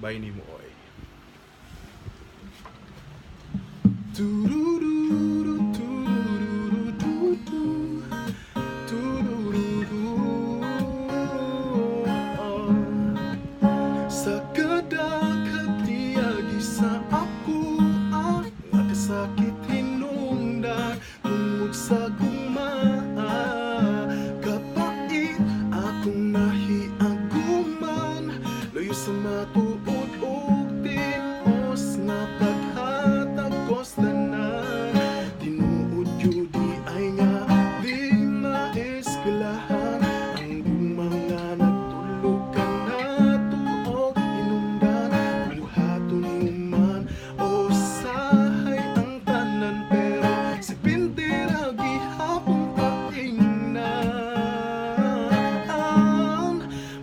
Bay ni Mooy. Sa kadaghat tiyagi sa ako ang nakasakit hinungdan tungod sa guma kapait akong nahiaguman loyo sa matuod og tinos nga paghatag kos tanan tinuod yun di ay nga di maeskalahan ang mga nagtulog ka na tuog hinungdan buhaton mo man o sahay ang tanan pero si pintira gihapon paingnan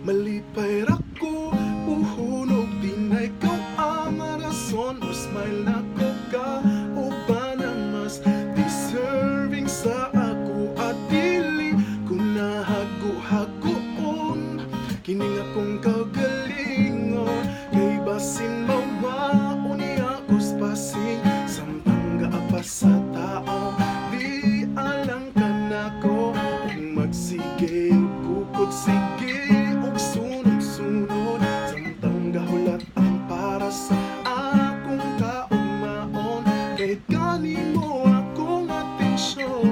malipay ra ko puhunog di na ikaw ang rason o smile na ko ka o ba na mas deserving sa ako at dili ko nahago-hagoon kining akong kaugalingon kay basin mawaon niya kus pasing samtang gaapa sa tao di alang ka nako ug magsige ug kukod sige ug sunod-sunod samtang gahulat ang para sa akong kaugmaon kahit kanimo akong atensyon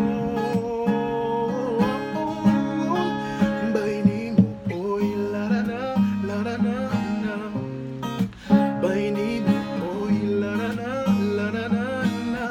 bay nimo oy larana larana na bay nimo oy larana larana na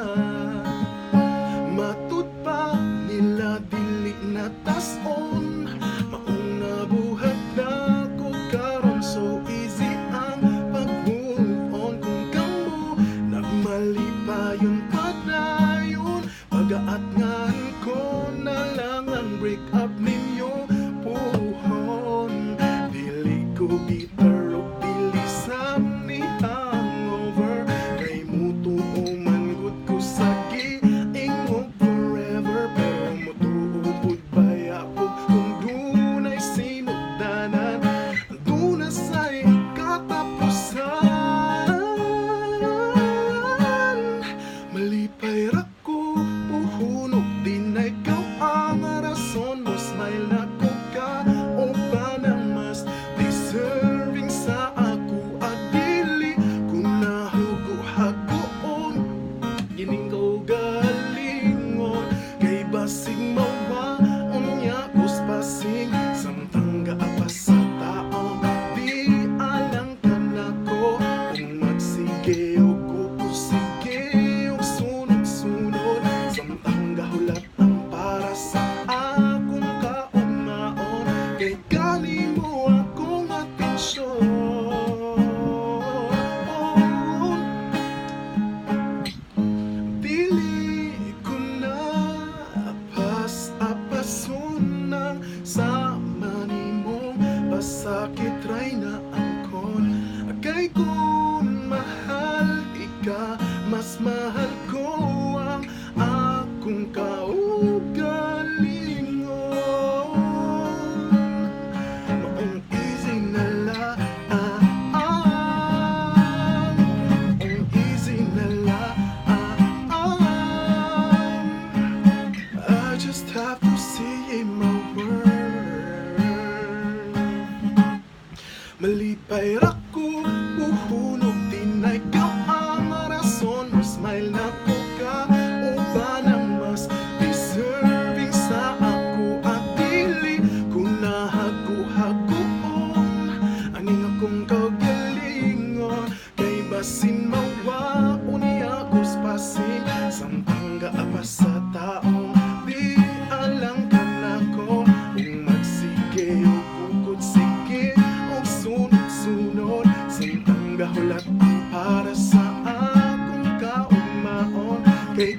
matud pa nila dili na tason maong nabuhat na ko karon so easy ang pag-move on kung kamo nagmali pa yun pagdayon pag-aat ngan ko na lang ang break up ninyo puhon dili ko bitter o bilisam ni hangover kay mutuo man gud ko sa giingog forever pero mutuod baya ko kung dunay sinugdanan duna say katapusan malipay ra ko puhunog di na ikaw ang rason mo smile na ko ka o ba na mas deserving sa ako at dili ko nahugo-hagoon gining kaugalingon kay basig mawaon niya kus pasing samtang gaapa sa tao di alang ka nako kung magsige o kukusige o sunod-sunod samtang gahulat ang para sa akong kaugmaon kay kanimo akong atensyon dili ko na apas-apason ng sama nimong pasakit ray na angkon kay kung mahal ika mas mahal ko ang akong kaugalingon maong easy na lang maong easy na lang I just have to see my world malipay ra ko puhunog di na ikaw ang rason mo smile na ko ka o ba na mas deserving sa ako at dili ko nahago-hagoon ang akong kaugalingon kay basin mawaon niya kus pasing samtang gaapa sa taong di alang ka nako ug magsige o kukod sige o sunod-sunod samtang gahulat ang para sa akong kaugmaon kay